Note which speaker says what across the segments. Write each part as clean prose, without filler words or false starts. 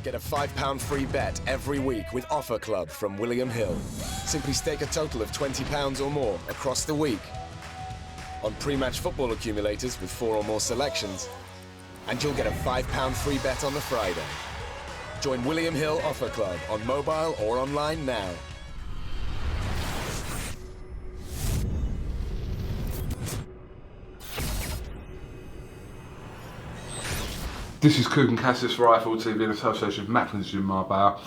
Speaker 1: Get a £5 free bet every week with Offer Club from William Hill. Simply stake a total of £20 or more across the week on pre-match football accumulators with 4 or more selections, and you'll get a £5 free bet on the Friday. Join William Hill Offer Club on mobile or online now.
Speaker 2: This is KUGAN CASSIUS Rifle TV in association with Macklin's Gym Marbella.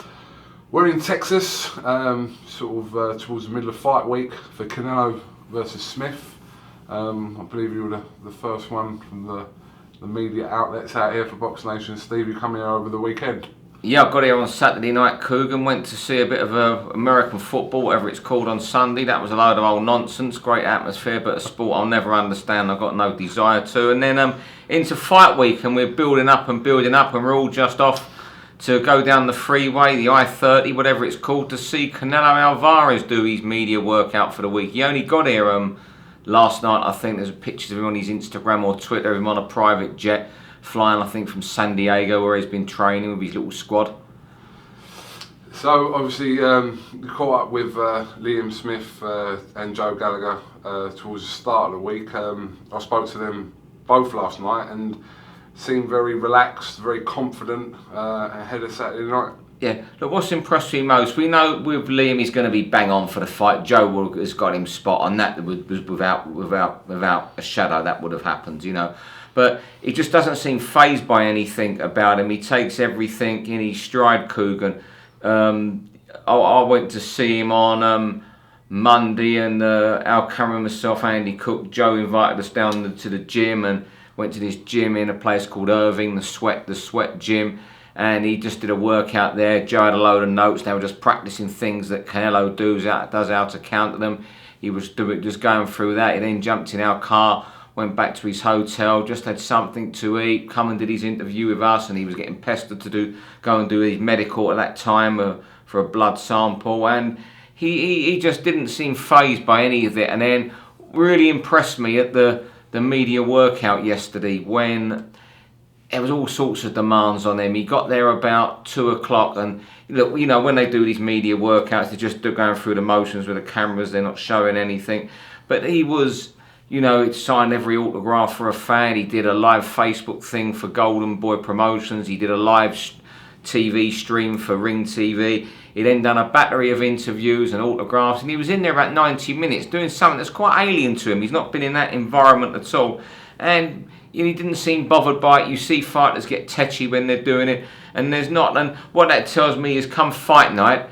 Speaker 2: We're in Texas, towards the middle of fight week for CANELO versus Smith. I believe you were the first one from the media outlets out here for BoxNation. Steve, you come here over the weekend.
Speaker 3: Yeah, I got here on Saturday night, KUGAN, went to see a bit of American football, whatever it's called, on Sunday. That was a load of old nonsense, great atmosphere, but a sport I'll never understand, I've got no desire to. And then into fight week, and we're building up, and we're all just off to go down the freeway, the I-30, whatever it's called, to see Canelo Alvarez do his media workout for the week. He only got here last night. I think there's pictures of him on his Instagram or Twitter, him on a private jet, flying, I think, from San Diego, where he's been training with his little squad.
Speaker 2: So, obviously, you caught up with Liam Smith and Joe Gallagher towards the start of the week. I spoke to them both last night and seemed very relaxed, very confident ahead of Saturday night.
Speaker 3: Yeah, look, what's impressed me most, we know with Liam he's going to be bang on for the fight. Joe has got him spot on. That was without a shadow, that would have happened, you know. But he just doesn't seem fazed by anything about him. He takes everything in his stride, KUGAN. I went to see him on Monday, and Al Cameron, myself, Andy Cook, Joe invited us down to the gym, and went to this gym in a place called Irving, the Sweat Gym, and he just did a workout there. Joe had a load of notes. They were just practicing things that Canelo does how to counter them. He was just going through that. He then jumped in our car, went back to his hotel, just had something to eat, come and did his interview with us, and he was getting pestered to go and do his medical at that time for a blood sample, and he just didn't seem fazed by any of it. And then really impressed me at the media workout yesterday, when there was all sorts of demands on him. He got there about 2 o'clock, and look, you know, when they do these media workouts, they're just going through the motions with the cameras, they're not showing anything. But he was, you know, he signed every autograph for a fan. He did a live Facebook thing for Golden Boy Promotions. He did a live TV stream for Ring TV. He then done a battery of interviews and autographs, and he was in there about 90 minutes doing something that's quite alien to him. He's not been in that environment at all, and you know, he didn't seem bothered by it. You see fighters get tetchy when they're doing it, and there's not. And what that tells me is, come fight night,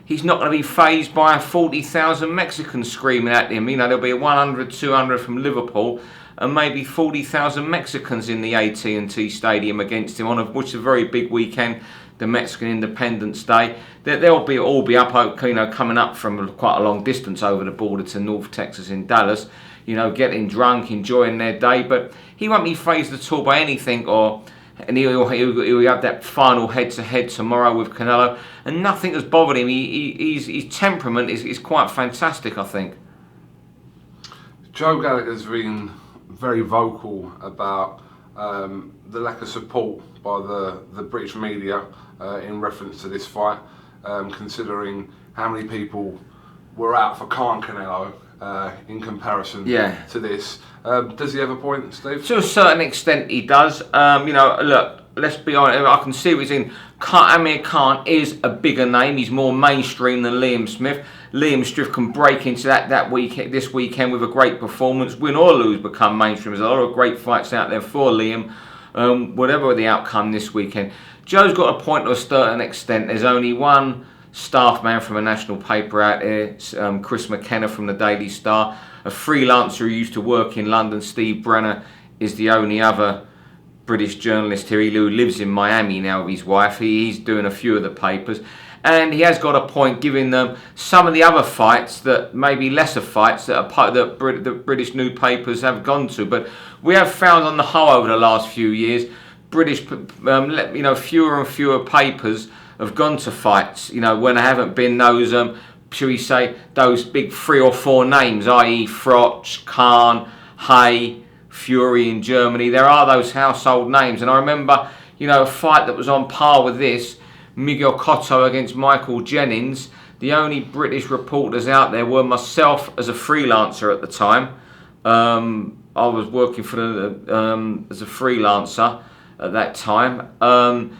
Speaker 3: he's not going to be fazed by 40,000 Mexicans screaming at him. You know, there'll be 100, 200 from Liverpool, and maybe 40,000 Mexicans in the AT&T Stadium against him, which is a very big weekend, the Mexican Independence Day. They'll all be up, you know, coming up from quite a long distance over the border to North Texas in Dallas, you know, getting drunk, enjoying their day. But he won't be fazed at all by anything, and he'll have that final head-to-head tomorrow with Canelo, and nothing has bothered him. His temperament is quite fantastic, I think.
Speaker 2: Joe Gallagher's been very vocal about the lack of support by the British media in reference to this fight, considering how many people were out for Canelo in comparison to this. Does he have a point, Steve? To
Speaker 3: a certain extent he does. You know, look, let's be honest, I can see what he's in. Amir Khan is a bigger name. He's more mainstream than Liam Smith. Liam Smith can break into this weekend with a great performance, win or lose, become mainstream. There's a lot of great fights out there for Liam, whatever the outcome this weekend. Joe's got a point to a certain extent. There's only one staff man from a national paper out here, Chris McKenna from the Daily Star. A freelancer who used to work in London, Steve Brenner, is the only other British journalist here, who lives in Miami now with his wife. He's doing a few of the papers, and he has got a point, giving them some of the other fights, that maybe lesser fights that the British newspapers have gone to. But we have found on the whole over the last few years, British, you know, fewer and fewer papers have gone to fights, you know, when there haven't been those, shall we say, those big 3 or 4 names, i.e. Froch, Khan, Hay, Fury in Germany. There are those household names, and I remember, you know, a fight that was on par with this, Miguel Cotto against Michael Jennings, the only British reporters out there were myself as a freelancer at the time. I was working for as a freelancer at that time.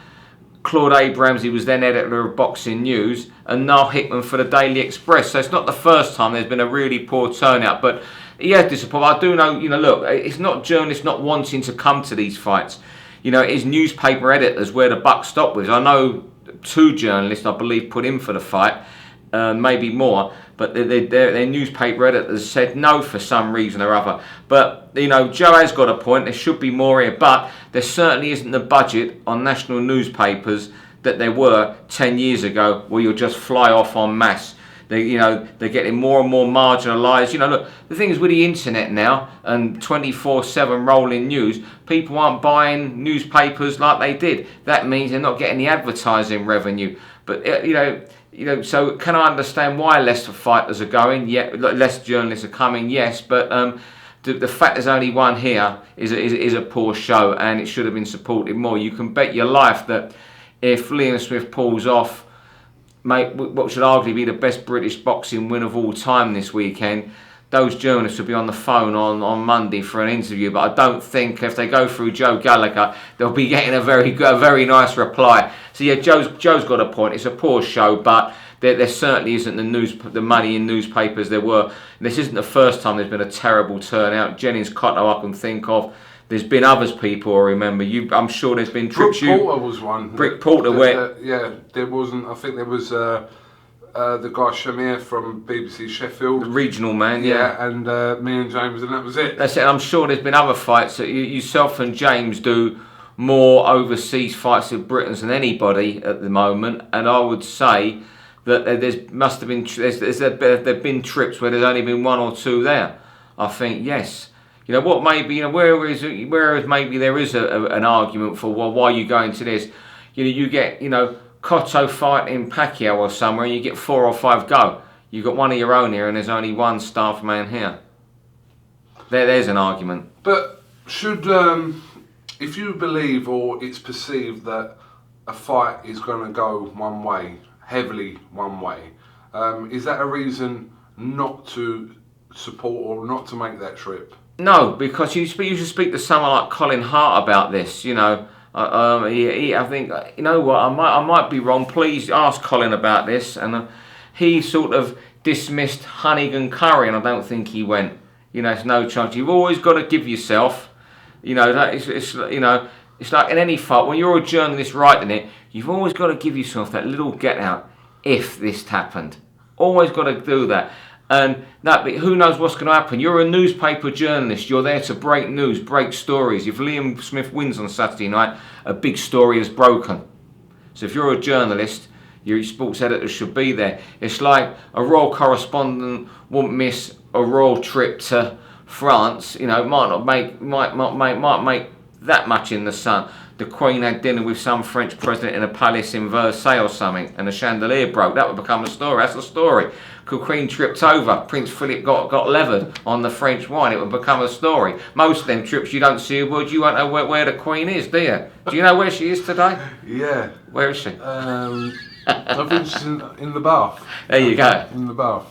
Speaker 3: Claude Abrams, he was then editor of Boxing News, and Noel Hickman for the Daily Express. So it's not the first time there's been a really poor turnout, but yeah, disappointed. I do know, you know, look, it's not journalists not wanting to come to these fights. You know, it is newspaper editors where the buck stopped with. I know 2 journalists, I believe, put in for the fight, maybe more, but their newspaper editors said no for some reason or other. But, you know, Joe has got a point. There should be more here, but there certainly isn't the budget on national newspapers that there were 10 years ago, where you'll just fly off en masse. They're getting more and more marginalised. You know, look, the thing is with the internet now and 24/7 rolling news, people aren't buying newspapers like they did. That means they're not getting the advertising revenue. But so can I understand why less fighters are going? Yeah, less journalists are coming. Yes, but the fact there's only one here is a poor show, and it should have been supported more. You can bet your life that if Liam Smith pulls off, mate, what should arguably be the best British boxing win of all time this weekend, those journalists will be on the phone on Monday for an interview. But I don't think if they go through Joe Gallagher, they'll be getting a very nice reply. So yeah, Joe's got a point. It's a poor show, but there certainly isn't the money in newspapers there were. And this isn't the first time there's been a terrible turnout. Jennings Cotto I can think of. There's been others, people I remember. I'm sure there's been trips.
Speaker 2: Brooke Porter was one.
Speaker 3: Brooke Porter,
Speaker 2: there wasn't. I think there was the guy Shamir from BBC Sheffield,
Speaker 3: the regional man.
Speaker 2: Yeah, and me and James, and that was it.
Speaker 3: That's it. I'm sure there's been other fights that yourself and James do more overseas fights in Britain than anybody at the moment, and I would say that there've been trips where there's only been 1 or 2 there. I think yes. You know what? Maybe whereas maybe there is an argument for why are you going to this. You know, you get Cotto fighting Pacquiao or somewhere, and you get 4 or 5 go. You got one of your own here, and there's only one staff man here. There's an argument.
Speaker 2: But should if you believe or it's perceived that a fight is going to go one way, heavily one way, is that a reason not to support or not to make that trip?
Speaker 3: No, because you should speak to someone like Colin Hart about this. You know, I think, you know what, I might be wrong. Please ask Colin about this. And he sort of dismissed Hunnigan Curry, and I don't think he went. You know, it's no chance. You've always got to give yourself. You know, it's like in any fight when you're a journalist writing it, you've always got to give yourself that little get out. If this happened, always got to do that. And who knows what's going to happen? You're a newspaper journalist. You're there to break news, break stories. If Liam Smith wins on Saturday night, a big story is broken. So if you're a journalist, your sports editor should be there. It's like a royal correspondent won't miss a royal trip to France. You know, might make that much in the sun. The Queen had dinner with some French president in a palace in Versailles or something, and the chandelier broke. That would become a story. That's a story. The Queen tripped over. Prince Philip got levered on the French wine. It would become a story. Most of them trips you don't see a word. You won't know where the Queen is, do you? Do you know where she is today?
Speaker 2: Yeah.
Speaker 3: Where is she?
Speaker 2: I think she's in the bath.
Speaker 3: There you go.
Speaker 2: In the bath.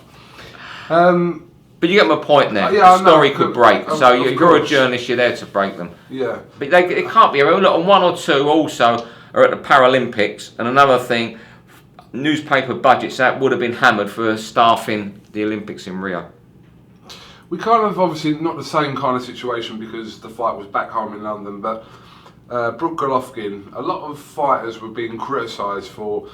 Speaker 3: But you get my point there.
Speaker 2: Yeah,
Speaker 3: the story could break. So you're a journalist, you're there to break them.
Speaker 2: Yeah.
Speaker 3: But it can't be. Look, and 1 or 2 also are at the Paralympics. And another thing, newspaper budgets that would have been hammered for staffing the Olympics in Rio.
Speaker 2: We kind of obviously not the same kind of situation because the fight was back home in London. But Brook Golovkin, a lot of fighters were being criticised for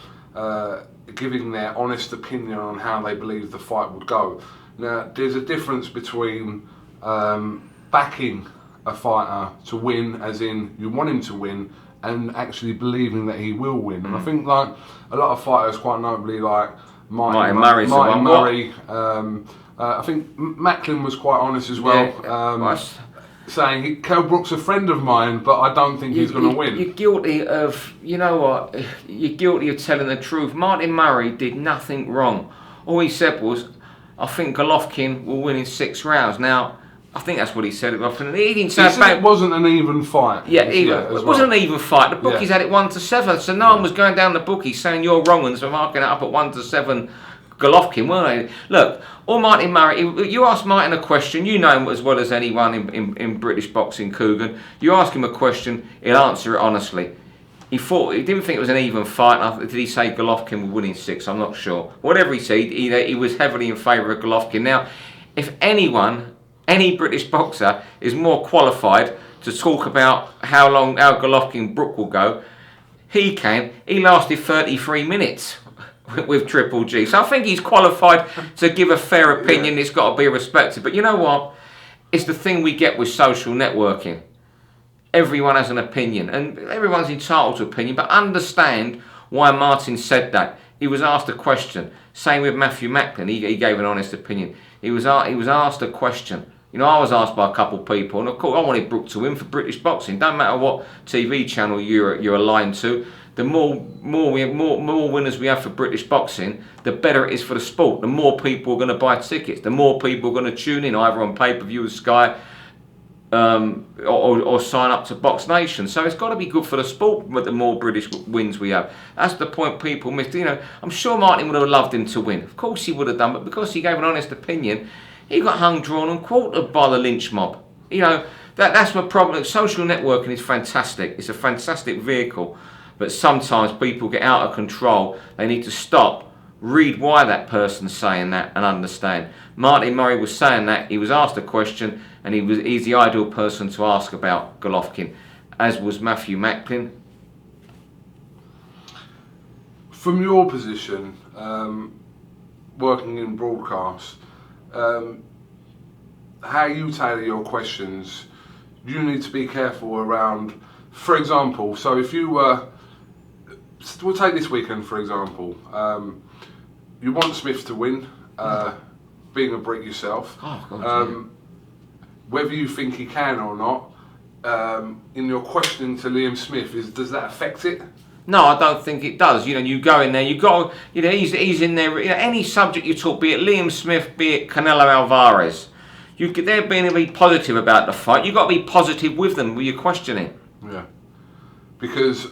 Speaker 2: giving their honest opinion on how they believe the fight would go. Now, there's a difference between backing a fighter to win, as in you want him to win, and actually believing that he will win. And I think like a lot of fighters, quite notably like Martin Murray, I think Macklin was quite honest as well, saying Kell Brook's a friend of mine, but I don't think he's going to win.
Speaker 3: You're guilty of, you know what, you're guilty of telling the truth. Martin Murray did nothing wrong. All he said was, I think Golovkin will win in 6 rounds. Now, I think that's what he said. He didn't
Speaker 2: He
Speaker 3: say
Speaker 2: said it wasn't an even fight.
Speaker 3: Yeah, it wasn't an even fight. The bookies had it 1-7, so no one was going down the bookies saying you're wrong and so marking it up at 1-7 Golovkin, weren't they? Look, or Martin Murray, you ask Martin a question, you know him as well as anyone in British boxing, KUGAN. You ask him a question, he'll answer it honestly. He didn't think it was an even fight. Did he say Golovkin would win in 6? I'm not sure. Whatever he said, he was heavily in favour of Golovkin. Now, if any British boxer is more qualified to talk about how Golovkin Brook will go, he can. He lasted 33 minutes with Triple G. So I think he's qualified to give a fair opinion. It's got to be respected. But you know what? It's the thing we get with social networking. Everyone has an opinion, and everyone's entitled to opinion, but understand why Martin said that. He was asked a question. Same with Matthew Macklin. He gave an honest opinion. He was asked a question. You know, I was asked by a couple of people, and of course I wanted Brook to win for British boxing. Don't matter what TV channel you're aligned to. The more winners we have for British boxing, the better it is for the sport. The more people are going to buy tickets. The more people are going to tune in, either on pay-per-view with Sky, or sign up to BoxNation. So it's got to be good for the sport with the more British wins we have. That's the point people missed. You know, I'm sure Martin would have loved him to win. Of course he would have done, but because he gave an honest opinion, he got hung, drawn and quartered by the lynch mob. You know, that's my problem. Social networking is fantastic. It's a fantastic vehicle, but sometimes people get out of control. They need to stop, read why that person's saying that and understand. Martin Murray was saying that. He was asked a question, and he's the ideal person to ask about Golovkin, as was Matthew Macklin.
Speaker 2: From your position, working in broadcast, how you tailor your questions, you need to be careful around, for example, so if you we'll take this weekend for example, you want Smith to win, being a Brit yourself.
Speaker 3: Oh, God,
Speaker 2: whether you think he can or not, in your questioning to Liam Smith, does that affect it?
Speaker 3: No, I don't think it does. You know, you go in there, you got, you know, he's in there. You know, any subject you talk, be it Liam Smith, be it Canelo Alvarez, they're being to be positive about the fight. You got to be positive with them with your questioning.
Speaker 2: Yeah, because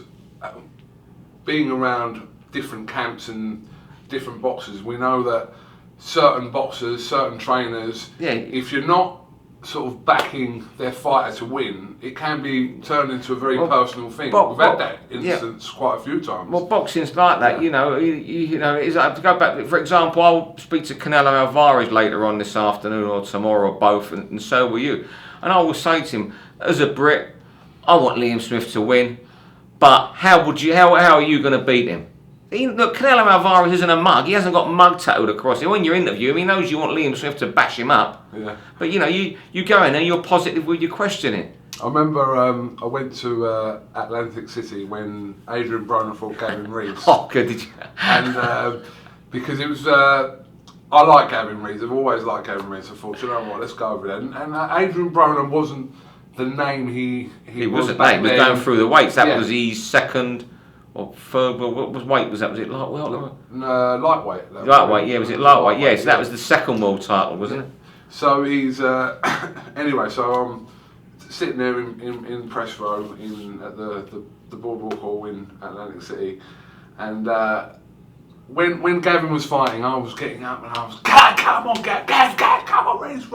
Speaker 2: being around different camps and different boxers, we know that certain boxers, certain trainers, if you're not sort of backing their fighter to win, it can be turned into a very personal thing. We've had that instance quite a few times.
Speaker 3: Well, boxing's like that, you know. You know, it's like, to go back. For example, I'll speak to Canelo Alvarez later on this afternoon or tomorrow or both, and so will you. And I will say to him, as a Brit, I want Liam Smith to win, but how are you going to beat him? Look, Canelo Alvarez isn't a mug. He hasn't got mug tattooed across him. When you interview him, he knows you want Liam Smith to bash him up.
Speaker 2: Yeah.
Speaker 3: But you know, you go in there, you're positive with your questioning.
Speaker 2: I remember I went to Atlantic City when Adrian Broner fought Gavin Rees.
Speaker 3: Oh, good, did you?
Speaker 2: And because it was, I like Gavin Rees. I've always liked Gavin Rees. I thought, you know what, let's go over there. And Adrian Broner wasn't the name he was
Speaker 3: wasn't.
Speaker 2: back
Speaker 3: He was
Speaker 2: then.
Speaker 3: going through the weights. That was his second. Or third, well, what was weight? Was that? Was it lightweight?
Speaker 2: Lightweight.
Speaker 3: Lightweight, yeah. Was it lightweight? Yeah. So that was the second world title, wasn't it?
Speaker 2: So he's anyway. So I'm sitting there in press row at the Boardwalk Hall in Atlantic City, and when Gavin was fighting, I was getting up and I was, come on, Gav, come on, raise,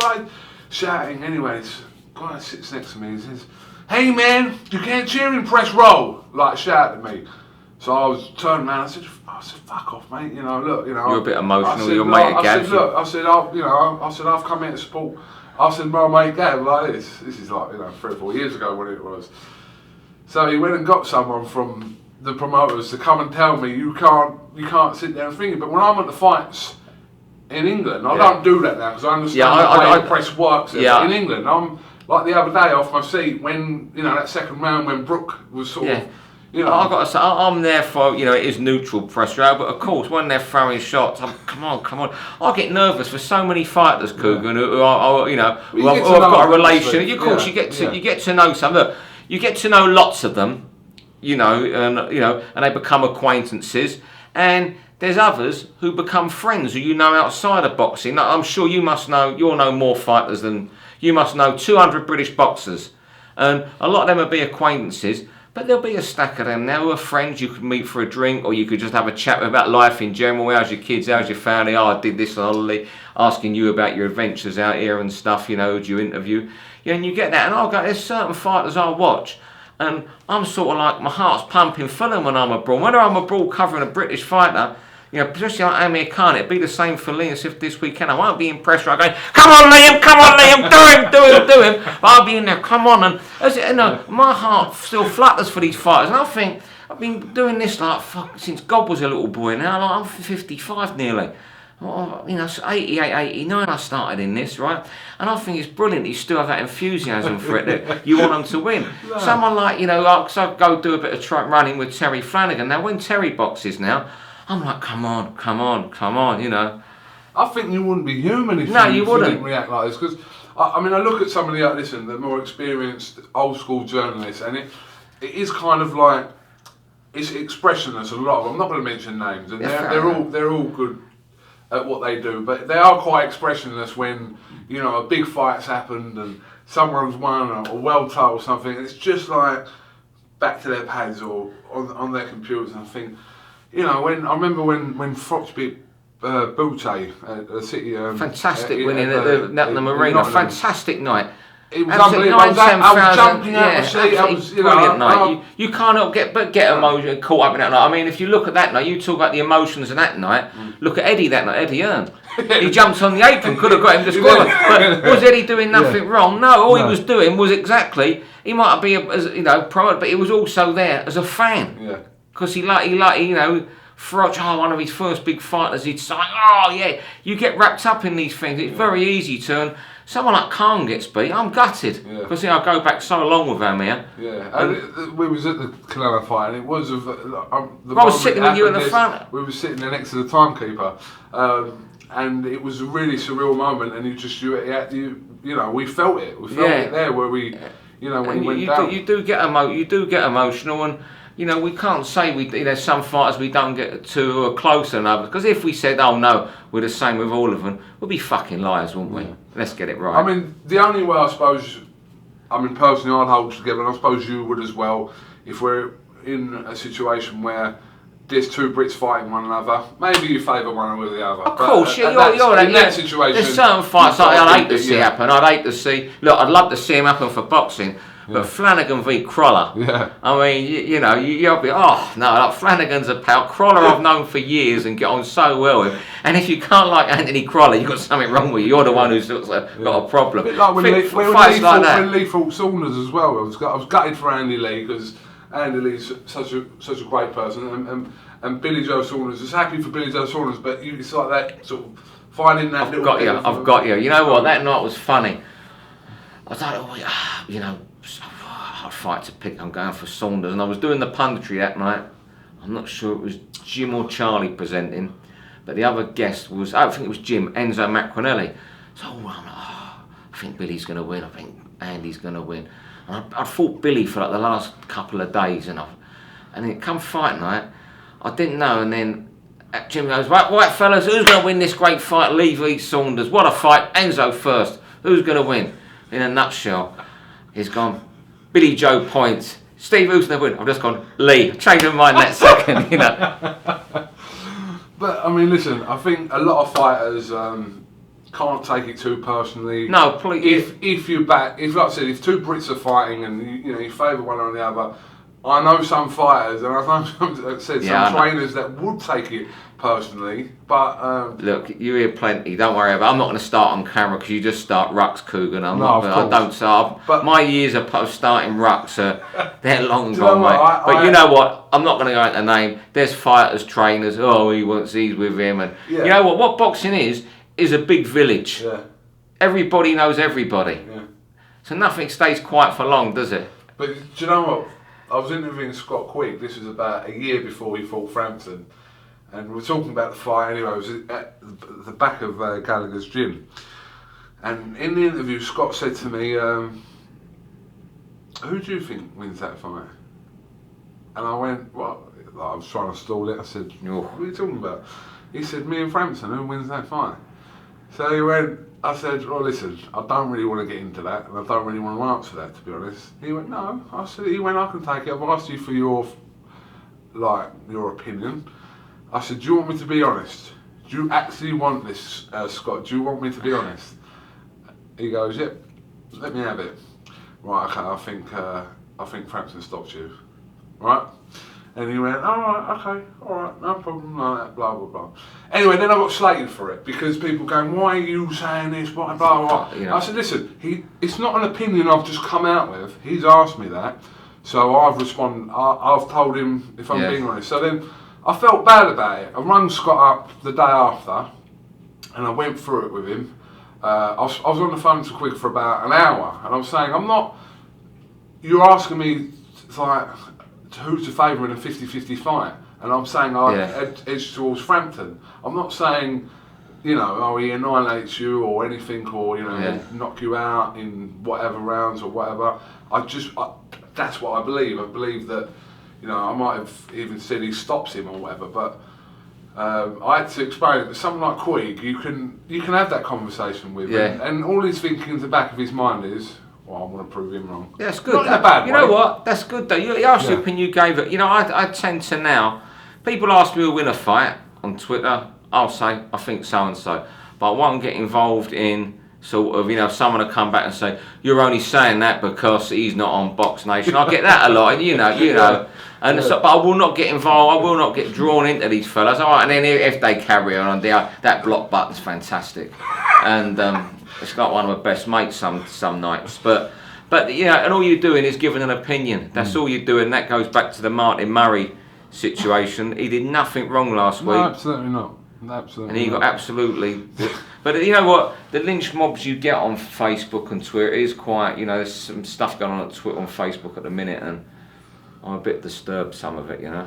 Speaker 2: shouting. Anyways, guy sits next to me. He says, "Hey man, you can't cheer in press row," like shouting at me. So I was turning around. I said, "Fuck off, mate. You know, look, you know."
Speaker 3: You're a bit emotional.
Speaker 2: Said,
Speaker 3: Your mate Gav.
Speaker 2: I said, "Look," I said, I've come here to support." I said, "My mate Gav, like this. This is like 3 or 4 years ago when it was." So he went and got someone from the promoters to come and tell me you can't sit there and think it. But when I'm at the fights in England, I don't do that now because I understand the way the press works. Yeah. In England, I'm like the other day off my seat when that second round when Brook was sort of. You know,
Speaker 3: I've got to say, I'm there for, it is neutral press row, but of course, when they're throwing shots, come on. I get nervous for so many fighters, KUGAN, who I've got a relation. Of course, you get to know some. Look, you get to know lots of them, and they become acquaintances, and there's others who become friends who you know outside of boxing. I'm sure you know more fighters than You must know 200 British boxers. And a lot of them will be acquaintances, but there'll be a stack of them now who are friends you could meet for a drink, or you could just have a chat about life in general. How's your kids? How's your family? Oh, I did this on holiday. Asking you about your adventures out here and stuff, you know, do you interview? Yeah, and you get that. And I'll go, there's certain fighters I'll watch, and I'm sort of like, my heart's pumping for them when I'm abroad. Whether I'm abroad covering a British fighter, you know, especially like Amir Khan, it'd be the same for Liam as if this weekend. I won't be in pressure. I go, come on Liam, do him. But I'll be in there, come on. And as you know, my heart still flutters for these fighters. And I think, I've been doing this like since God was a little boy now. Like, I'm 55 nearly. Well, you know, 88, 89 I started in this, right? And I think it's brilliant that you still have that enthusiasm for it, that you want them to win. No. Someone like, you know, I go do a bit of running with Terry Flanagan. Now, when Terry boxes now, I'm like, come on, you know.
Speaker 2: I think you wouldn't be human if you didn't react like this. Because, I mean, I look at some of the more experienced, old school journalists, and it is kind of like, it's expressionless, a lot of them. I'm not going to mention names, and they're all good at what they do, but they are quite expressionless when, you know, a big fight's happened and someone's won a world title or something. It's just like back to their pads or on their computers, and I think, you know, I remember when Fox beat Butte at the City.
Speaker 3: Fantastic winning at the Nottingham Arena. Fantastic night.
Speaker 2: It was unbelievable. I was jumping out of the seat. I was, you know,
Speaker 3: brilliant night. You can't get emotion caught up in that night. I mean, if you look at that night, you talk about the emotions of that night. Look at Eddie that night. Eddie Hearn. He jumped on the apron. Could have got him to score. But was Eddie doing nothing wrong? No. All he was doing was exactly. He might be, you know, promoted, but he was also there as a fan.
Speaker 2: Yeah.
Speaker 3: Because he like, you know, Froch, one of his first big fighters, he'd say, oh yeah, you get wrapped up in these things. It's very easy to, and someone like Khan gets beat, I'm gutted. Because I go back so long with Amir.
Speaker 2: Yeah, and we was at the CANELO fight, and it was of
Speaker 3: I was sitting with you in the front.
Speaker 2: We were sitting there next to the timekeeper, and it was a really surreal moment, and you know, we felt it. We felt it there where we, you know, when he went down.
Speaker 3: You do get emotional, and you know, we can't say there's some fighters we don't get to who are closer than others. Because if we said, oh no, we're the same with all of them, we'd be fucking liars, wouldn't we? Let's get it right.
Speaker 2: I mean, the only way I suppose, personally I'd hold together, and I suppose you would as well, if we're in a situation where there's two Brits fighting one another, maybe you favour one over the other.
Speaker 3: Of course, you're
Speaker 2: in that situation.
Speaker 3: There's certain fights I'd hate to see happen. I'd hate to see, I'd love to see him happen for boxing. But Flanagan v Crawler, I mean, you'll be, like Flanagan's a pal. Crawler I've known for years and get on so well with. And if you can't like Anthony Crawler, you've got something wrong with you. You're the one who's got a problem.
Speaker 2: A bit like when Lee fought Saunders as well. I was gutted for Andy Lee because Andy Lee's such a great person, and Billy Joe Saunders is happy for Billy Joe Saunders, but it's like that sort of finding that little bit.
Speaker 3: I've got you. You know what? That night was funny. I thought, I'd fight to pick. I'm going for Saunders, and I was doing the punditry that night. I'm not sure it was Jim or Charlie presenting, but the other guest was, I think it was Jim, Enzo Macronelli. So I'm like, I think Billy's going to win. I think Andy's going to win. And I fought Billy for like the last couple of days, and then come fight night, I didn't know, and then Jim goes, right fellas, who's going to win this great fight? Lee v Saunders. What a fight! Enzo first. Who's going to win? In a nutshell, he's gone, Billy Joe points. Steve, who's going to win? I've just gone, Lee. Change my mind that second, you know.
Speaker 2: But, I mean, listen, I think a lot of fighters can't take it too personally.
Speaker 3: No, please.
Speaker 2: If like I said, if two Brits are fighting and you favour one or the other, I know some fighters, and I've said some trainers that would take it personally, but
Speaker 3: look, you hear plenty. Don't worry about it. I'm not going to start on camera because you just start rucks, Kugan. I don't start. But my years of starting rucks they're long gone, mate. But you know what? I'm not going to go into name. There's fighters, trainers. Oh, he's with him, and you know what? What boxing is a big village.
Speaker 2: Yeah.
Speaker 3: Everybody knows everybody.
Speaker 2: Yeah.
Speaker 3: So nothing stays quiet for long, does it?
Speaker 2: But do you know what? I was interviewing Scott Quick. This was about a year before he fought Frampton. And we were talking about the fight anyway. It was at the back of Gallagher's gym. And in the interview, Scott said to me, who do you think wins that fight? And I went, what? I was trying to stall it. I said, what are you talking about? He said, me and Frampton, who wins that fight? So he went, I said, well, listen, I don't really want to get into that, and I don't really want to answer that, to be honest. He went, no. I said, he went, I can take it. I've asked you for your opinion. I said, do you want me to be honest? Do you actually want this, Scott? Do you want me to be honest? He goes, yep, let me have it. Right, okay, I think Frampton stopped you. Right? And he went, alright, okay, alright, no problem, like that, blah, blah, blah. Anyway, then I got slated for it because people going, why are you saying this, blah, blah, blah.
Speaker 3: You know.
Speaker 2: I said, listen, it's not an opinion I've just come out with. He's asked me that. So I've responded, I've told him if I'm being honest. So then I felt bad about it. I rang Scott up the day after and I went through it with him. I was on the phone to Quig for about an hour and I was saying, you're asking me like, who's the favourite in a 50-50 fight? And I'm saying edge towards Frampton. I'm not saying, he annihilates you or anything, or knock you out in whatever rounds or whatever. That's what I believe. I believe that, I might have even said he stops him or whatever, but I had to explain it. That someone like Quig, you can have that conversation with, and all he's thinking in the back of his mind is, well, I want to prove him wrong.
Speaker 3: Yeah, that's good.
Speaker 2: Not in a bad way.
Speaker 3: You know what? That's good though. You asked the opinion you gave it. I tend to now, people ask me to win a fight on Twitter, I'll say, I think so and so. But I won't get involved in sort of, someone will come back and say, you're only saying that because he's not on BoxNation. I get that a lot, and And so, but I will not get involved, I will not get drawn into these fellas. All right, and then if they carry on, that block button's fantastic. And it's got one of my best mates some nights. But and all you're doing is giving an opinion. That's all you're doing. That goes back to the Martin Murray situation. He did nothing wrong last week.
Speaker 2: No, absolutely not. Absolutely.
Speaker 3: And he got absolutely. But you know what? The lynch mobs you get on Facebook and Twitter is quite. There's some stuff going on at Twitter and Facebook at the minute, and I'm a bit disturbed. Some of it,
Speaker 2: I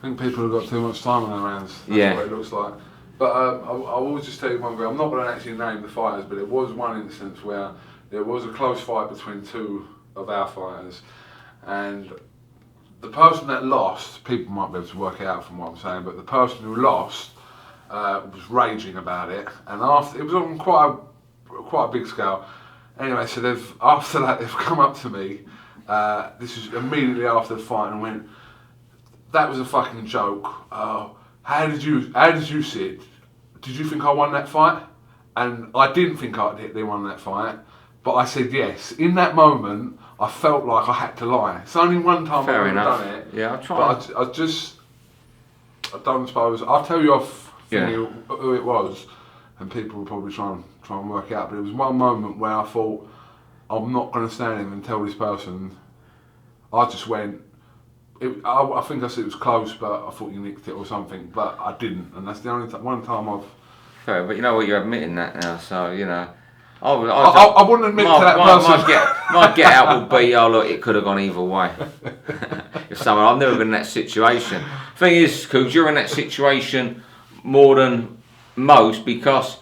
Speaker 2: think people have got too much time on their hands. That's what it looks like. But I will just tell you one thing. I'm not going to actually name the fighters, but it was one instance where there was a close fight between two of our fighters, and the person that lost, people might be able to work it out from what I'm saying, but the person who lost was raging about it, and after it was on quite a big scale. Anyway, so after that they've come up to me. This is immediately after the fight, and went, "That was a fucking joke. How did you see it? Did you think I won that fight?" And I didn't think they won that fight, but I said yes. In that moment, I felt like I had to lie. It's only one time I've ever done it.
Speaker 3: Yeah, I'll try.
Speaker 2: But I don't suppose I'll tell you off who it was, and people will probably try and work it out. But it was one moment where I thought, I'm not going to stand him and tell this person. I just went. I think I said it was close, but I thought you nicked it or something, but I didn't, and that's the only one time I've.
Speaker 3: Fair, but you know what? You're admitting that now, so
Speaker 2: I wouldn't admit to that person.
Speaker 3: My get out would be, look, it could have gone either way. I've never been in that situation. Thing is, Cougs, you're in that situation more than most, because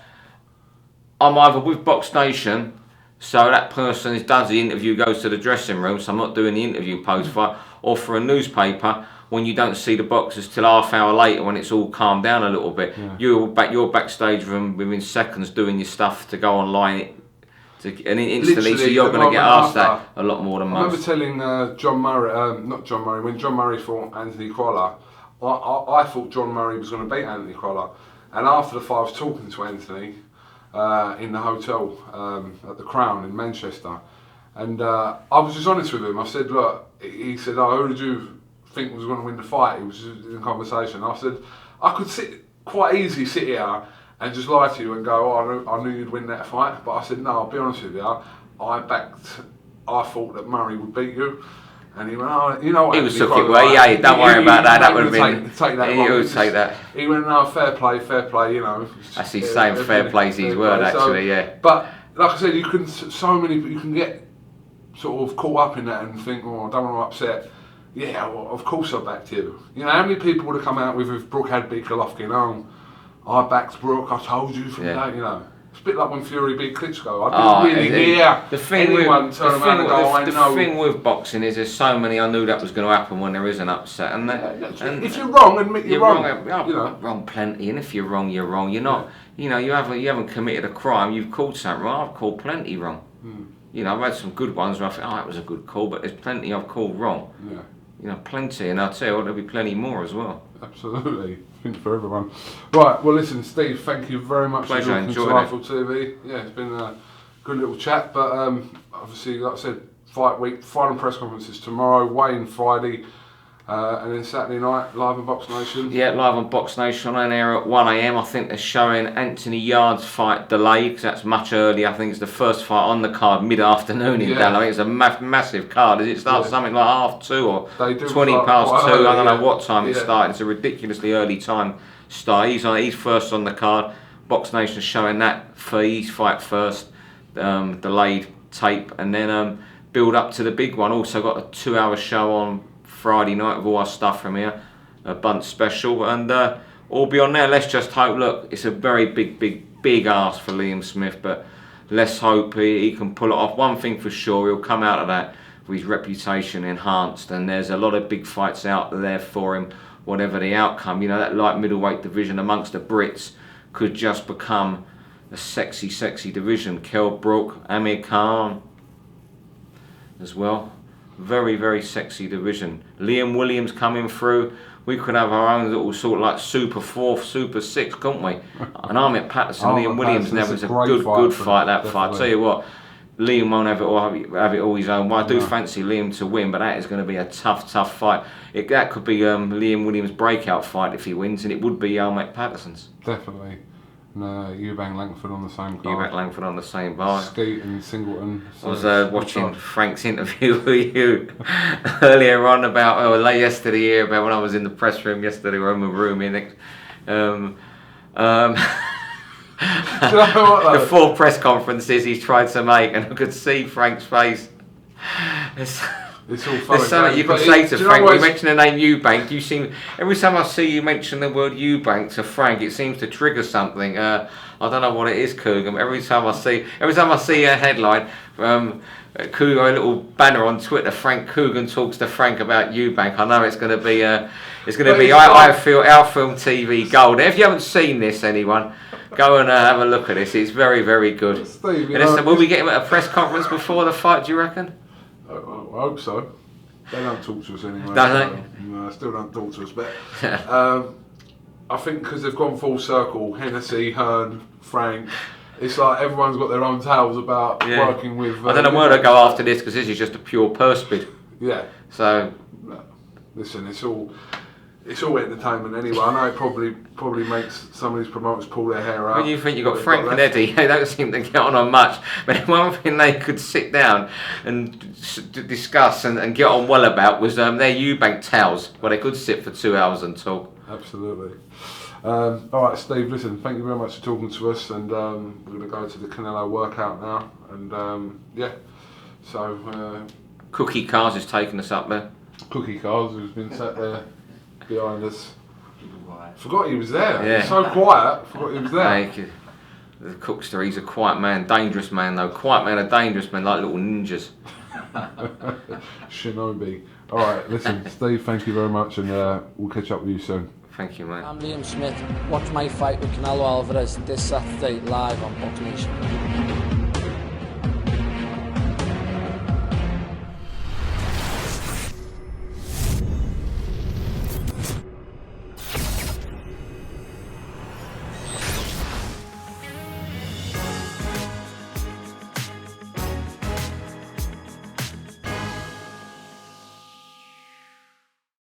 Speaker 3: I'm either with BoxNation, so that person does the interview, goes to the dressing room, so I'm not doing the interview post-fight, or for a newspaper, when you don't see the boxers till half hour later when it's all calmed down a little bit. Yeah. You're backstage room within seconds doing your stuff to go online, and instantly, so you're going to get asked that a lot more than most.
Speaker 2: I remember telling when John Murray fought Anthony Crolla, I thought John Murray was going to beat Anthony Crolla, and after the fight I was talking to Anthony in the hotel at the Crown in Manchester, and I was just honest with him. I said, look, he said, who did you think was going to win the fight? He was just in a conversation. I said, I could sit here and just lie to you and go, I knew you'd win that fight. But I said, no, I'll be honest with you, I thought that Murray would beat you. And he went, you know what?
Speaker 3: He was took it away, don't worry about that. That would have been.
Speaker 2: Take that.
Speaker 3: He would take that.
Speaker 2: He went, no, fair play.
Speaker 3: That's his saying, fair play's his word, actually, yeah.
Speaker 2: But like I said, you can get sort of caught up in that and think, I don't want to upset. Yeah, well, of course I backed you. How many people would have come out with if Brook had beat Golovkin? I backed Brook. I told you from that. It's a bit like when Fury beat Klitschko. I didn't really hear anyone turn around and go, I know.
Speaker 3: The thing with boxing is there's so many, I knew that was going to happen when there is an upset. And
Speaker 2: if you're wrong, admit you're wrong.
Speaker 3: Wrong plenty, and if you're wrong, you're wrong. You're not, you haven't committed a crime, you've called something wrong. I've called plenty wrong. I've had some good ones where I think, that was a good call, but there's plenty I've called wrong. Plenty, and I'll tell you what, there'll be plenty more as well.
Speaker 2: Absolutely. I think for everyone. Right, well listen, Steve, thank you very much
Speaker 3: Pleasure,
Speaker 2: for talking to Rifle TV. Yeah, it's been a good little chat, but obviously, like I said, fight week, final press conferences tomorrow, weigh-in Friday, and then Saturday night, live on BoxNation.
Speaker 3: Yeah, live on BoxNation on air at 1 AM. I think they're showing Anthony Yard's fight delayed because that's much earlier. I think it's the first fight on the card mid-afternoon in Dallas. I think it's a massive card. Does it start something like 2:30 or 20 past 2? I don't know what time it started. It's a ridiculously early time start. He's first on the card. BoxNation showing that for his fight first, delayed tape, and then build up to the big one. Also got a 2-hour show on Friday night with all our stuff from here, a bunch special, and all be on there. Let's just hope. Look, it's a very big ask for Liam Smith, but let's hope he can pull it off. One thing for sure, he'll come out of that with his reputation enhanced, and there's a lot of big fights out there for him, whatever the outcome. That light middleweight division amongst the Brits could just become a sexy division. Brooke, Amir Khan as well. Very sexy division. Liam Williams coming through. We could have our own little sort of like Super 4th, Super 6, couldn't we? And Ahmet Patterson, Liam Williams, never was a good fight. That fight. I tell you what, Liam won't have it all his own way. I do fancy Liam to win, but that is going to be a tough fight. That could be Liam Williams' breakout fight if he wins, and it would be Ahmet Patterson's.
Speaker 2: Definitely. No, Eubank Langford on the same card.
Speaker 3: Eubank Langford on the same bar.
Speaker 2: Skeet and Singleton.
Speaker 3: I was watching Frank's interview with you earlier on late yesterday here about when I was in the press room yesterday, or in my room in the 4 press conferences he's tried to make, and I could see Frank's face.
Speaker 2: It's all funny.
Speaker 3: There's something you can say to Frank. You mention the name Eubank. Every time I see you mention the word Eubank to Frank, it seems to trigger something. I don't know what it is, KUGAN. Every time I see a headline, a little banner on Twitter, Frank KUGAN talks to Frank about Eubank. I know it's going to be I feel our film TV gold. If you haven't seen this, anyone, go and have a look at this. It's very good.
Speaker 2: Steve,
Speaker 3: will we get him at a press conference before the fight? Do you reckon?
Speaker 2: I hope so. They don't talk to us anyway.
Speaker 3: Don't they?
Speaker 2: No, still don't talk to us. But I think because they've gone full circle, Hennessy, Hearn, Frank, it's like everyone's got their own tales about working with...
Speaker 3: I don't know where to go after this, because this is just a pure purse bid.
Speaker 2: Yeah.
Speaker 3: So...
Speaker 2: Listen, it's all entertainment anyway. I know it probably makes some of these promoters pull their hair out.
Speaker 3: When you think you've got Frank and Eddie, they don't seem to get on much. But one thing they could sit down and discuss and get on well about was their Eubank towels, where they could sit for 2 hours and talk.
Speaker 2: Absolutely. All right, Steve, listen, thank you very much for talking to us, and we're going to go to the CANELO workout now. And so...
Speaker 3: Cookie Cars is taking us up there.
Speaker 2: Cookie Cars, who's been sat there behind us. Forgot he was there.
Speaker 3: Yeah.
Speaker 2: So quiet. Forgot he was there.
Speaker 3: The Cookster, he's a quiet man, dangerous man though. Quiet man, a dangerous man, like little ninjas.
Speaker 2: Shinobi. All right, listen, Steve, thank you very much, and we'll catch up with you soon.
Speaker 3: Thank you, mate.
Speaker 4: I'm Liam Smith. Watch my fight with Canelo Alvarez this Saturday live on BoxNation.